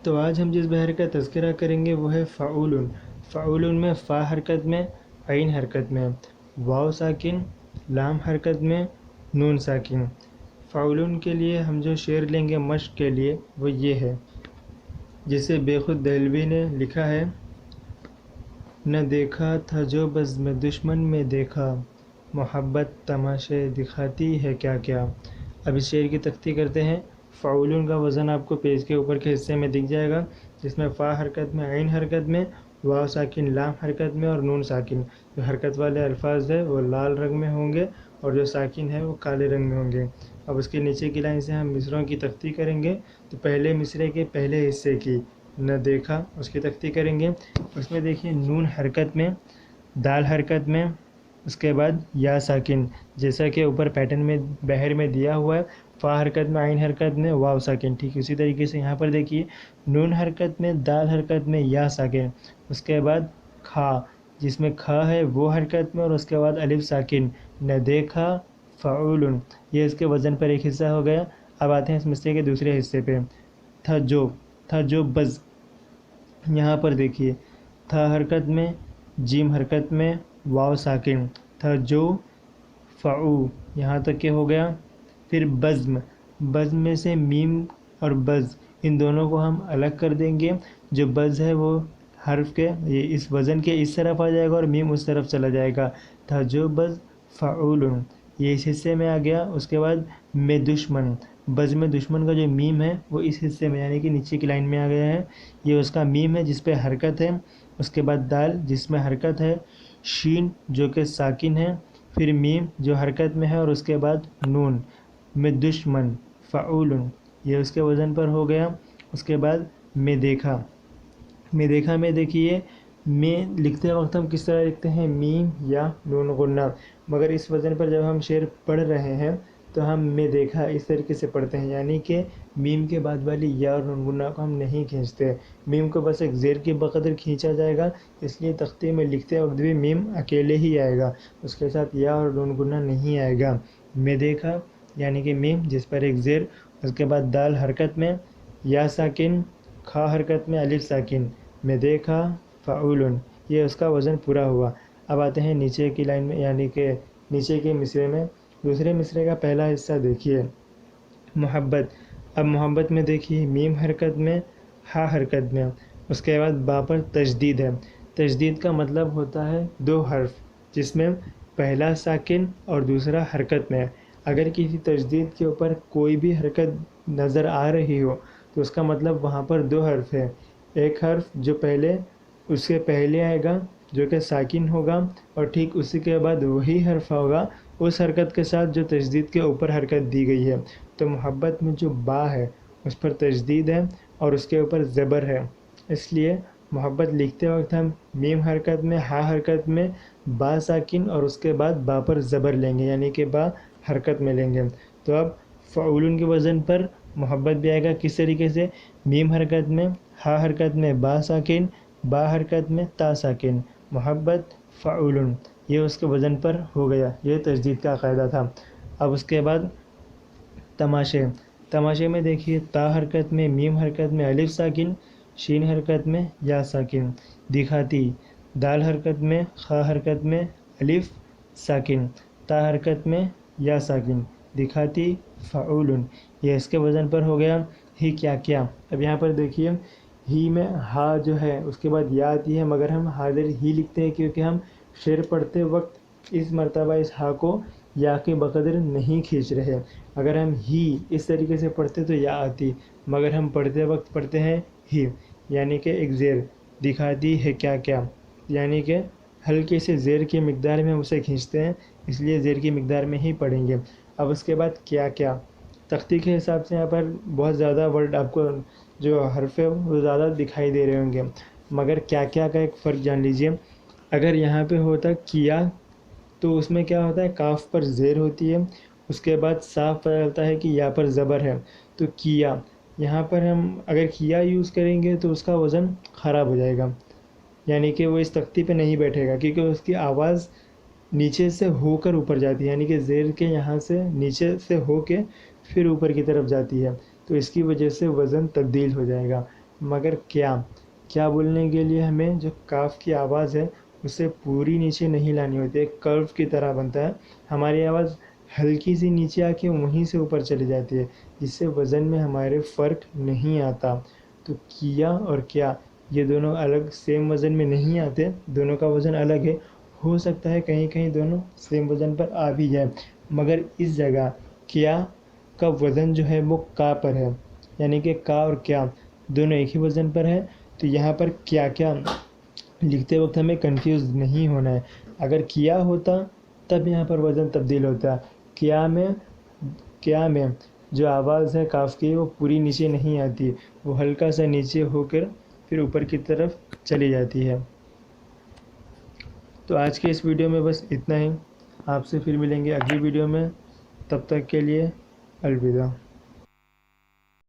تو آج ہم جس بحر کا تذکرہ کریں گے وہ ہے فعول۔ فعول میں فا حرکت میں، عین حرکت میں، واو ساکن، لام حرکت میں، نون ساکن۔ فعول کے لیے ہم جو شعر لیں گے مشق کے لیے وہ یہ ہے، جسے بے خود دہلوی نے لکھا ہے: نہ دیکھا تھا جو بزم دشمن میں دیکھا، محبت تماشے دکھاتی ہے کیا کیا۔ اب اس شعر کی تختی کرتے ہیں۔ فعول کا وزن آپ کو پیج کے اوپر کے حصے میں دکھ جائے گا، جس میں فا حرکت میں، عین حرکت میں، واو ساکن، لام حرکت میں اور نون ساکن۔ جو حرکت والے الفاظ ہیں وہ لال رنگ میں ہوں گے اور جو ساکن ہے وہ کالے رنگ میں ہوں گے۔ اب اس کے نیچے کی لائن سے ہم مصرعوں کی تختی کریں گے۔ تو پہلے مصرعے کے پہلے حصے کی نہ دیکھا اس کی تختی کریں گے۔ اس میں دیکھیے نون حرکت میں، دال حرکت میں، اس کے بعد یا ساکن، جیسا کہ اوپر پیٹرن میں بحر میں دیا ہوا ہے، فا حرکت میں، عین حرکت میں، واو ساکن۔ ٹھیک اسی طریقے سے یہاں پر دیکھیے نون حرکت میں، دال حرکت میں، یا ساکن، اس کے بعد کھا، جس میں کھا ہے وہ حرکت میں اور اس کے بعد الف ساکن، نہ دیکھا فعول۔ یہ اس کے وزن پر ایک حصہ ہو گیا۔ اب آتے ہیں اس مصرعے کے دوسرے حصے پہ۔ تھا جو بز، یہاں پر دیکھیے تھا حرکت میں، جیم حرکت میں، واو ساکن، تھا جو فعو، یہاں تک کہ ہو گیا۔ پھر بزم، بزم میں سے میم اور بز ان دونوں کو ہم الگ کر دیں گے۔ جو بز ہے وہ حرف کے یہ اس وزن کے اس طرف آ جائے گا اور میم اس طرف چلا جائے گا۔ تھا جو بز فعول، یہ اس حصے میں آ گیا۔ اس کے بعد میں دشمن، بز میں دشمن کا جو میم ہے وہ اس حصے میں یعنی کہ نیچے کی لائن میں آ گیا ہے۔ یہ اس کا میم ہے جس پہ حرکت ہے۔ اس کے بعد دال جس میں حرکت ہے، شین جو کہ ساکن ہے، پھر میم جو حرکت میں ہے اور اس کے بعد نون، میں دشمن فعول، یہ اس کے وزن پر ہو گیا۔ اس کے بعد میں دیکھا، میں دیکھا میں دیکھیے میں لکھتے وقت ہم کس طرح لکھتے ہیں، میم یا نون غنہ، مگر اس وزن پر جب ہم شعر پڑھ رہے ہیں تو ہم میں دیکھا اس طریقے سے پڑھتے ہیں، یعنی کہ میم کے بعد والی یا اور نون غنہ کو ہم نہیں کھینچتے۔ میم کو بس ایک زیر کی بقدر کھینچا جائے گا، اس لیے تختے میں لکھتے وقت بھی میم اکیلے ہی آئے گا، اس کے ساتھ یا اور نون غنہ نہیں آئے گا۔ میں دیکھا یعنی کہ میم جس پر ایک زیر، اس کے بعد دال حرکت میں، یا ساکن، کھا حرکت میں، الف ساکن، میں دیکھا فعول، یہ اس کا وزن پورا ہوا۔ اب آتے ہیں نیچے کی لائن میں یعنی کہ نیچے کے مصرعے میں۔ دوسرے مصرعے کا پہلا حصہ دیکھیے محبت۔ اب محبت میں دیکھیے میم حرکت میں، ہا حرکت میں، اس کے بعد با پر تشدید ہے۔ تشدید کا مطلب ہوتا ہے دو حرف جس میں پہلا ساکن اور دوسرا حرکت میں ہے۔ اگر کسی تشدید کے اوپر کوئی بھی حرکت نظر آ رہی ہو تو اس کا مطلب وہاں پر دو حرف ہے۔ ایک حرف جو پہلے اس کے پہلے آئے گا جو کہ ساکن ہوگا، اور ٹھیک اسی کے بعد وہی حرف ہوگا اس حرکت کے ساتھ جو تشدید کے اوپر حرکت دی گئی ہے۔ تو محبت میں جو با ہے اس پر تشدید ہے اور اس کے اوپر زبر ہے، اس لیے محبت لکھتے وقت ہم میم حرکت میں، ہا حرکت میں، با ساکن اور اس کے بعد با پر زبر لیں گے، یعنی کہ با حرکت میں لیں گے۔ تو اب فعول کے وزن پر محبت بھی آئے گا کس طریقے سے، میم حرکت میں، ہا حرکت میں، با ساکن، با حرکت میں، تا ساکن، محبت فعول، یہ اس کے وزن پر ہو گیا۔ یہ تشدید کا قاعدہ تھا۔ اب اس کے بعد تماشے۔ تماشے میں دیکھیے تا حرکت میں، میم حرکت میں، الف ساکن، شین حرکت میں، یا ساکن، دکھاتی، دال حرکت میں، خا حرکت میں، الف ساکن، تا حرکت میں، یا ساکن، دکھاتی فعول، یہ اس کے وزن پر ہو گیا۔ ہی کیا کیا۔ اب یہاں پر دیکھیے ہی میں ہا جو ہے اس کے بعد یا آتی ہے، مگر ہم حاضر ہی لکھتے ہیں کیونکہ ہم شعر پڑھتے وقت اس مرتبہ اس ہا کو یا کے بقدر نہیں کھینچ رہے۔ اگر ہم ہی اس طریقے سے پڑھتے تو یا آتی، مگر ہم پڑھتے وقت پڑھتے ہیں ہی، یعنی کہ ایک زیر، دکھاتی ہے کیا کیا، یعنی کہ ہلکے سے زیر کی مقدار میں ہم اسے کھینچتے ہیں، اس لیے زیر کی مقدار میں ہی پڑھیں گے۔ اب اس کے بعد کیا کیا۔ تختی کے حساب سے یہاں پر بہت زیادہ ورڈ آپ کو جو حرف ہے وہ زیادہ دکھائی دے رہے ہوں گے، مگر کیا کیا کا ایک فرق جان لیجئے۔ اگر یہاں پہ ہوتا کیا تو اس میں کیا ہوتا ہے، کاف پر زیر ہوتی ہے، اس کے بعد صاف پتہ چلتا ہے کہ یا پر زبر ہے، تو کیا۔ یہاں پر ہم اگر کیا یوز کریں گے تو اس کا وزن خراب ہو جائے گا، یعنی کہ وہ اس تختی پہ نہیں بیٹھے گا کیونکہ اس کی آواز نیچے سے ہو کر اوپر جاتی ہے، یعنی کہ زیر کے یہاں سے نیچے سے ہو کے پھر اوپر کی طرف جاتی ہے، تو اس کی وجہ سے وزن تبدیل ہو جائے گا۔ مگر کیا بولنے کے لیے ہمیں جو کاف کی آواز ہے اسے پوری نیچے نہیں لانی ہوتی ہے، ایک کرو کی طرح بنتا ہے، ہماری آواز ہلکی سی نیچے آ کے وہیں سے اوپر چلی جاتی ہے، جس سے وزن میں ہمارے فرق نہیں آتا۔ تو کیا اور کیا یہ دونوں الگ سیم وزن میں نہیں آتے، دونوں کا وزن الگ ہے، ہو سکتا ہے کہیں کہیں دونوں سیم وزن پر آ بھی جائے، مگر اس جگہ کیا کا وزن جو ہے وہ کا پر ہے، یعنی کہ کا اور کیا دونوں ایک ہی وزن پر ہے، تو یہاں پر کیا لکھتے وقت ہمیں کنفیوز نہیں ہونا ہے۔ اگر کیا ہوتا تب یہاں پر وزن تبدیل ہوتا، کیا میں جو آواز ہے کاف کی وہ پوری نیچے نہیں آتی، وہ ہلکا سا نیچے ہو کر پھر اوپر کی طرف چلی جاتی ہے۔ تو آج کے اس ویڈیو میں بس اتنا ہی، آپ سے پھر ملیں گے اگلی ویڈیو میں، تب تک کے لیے الوداع۔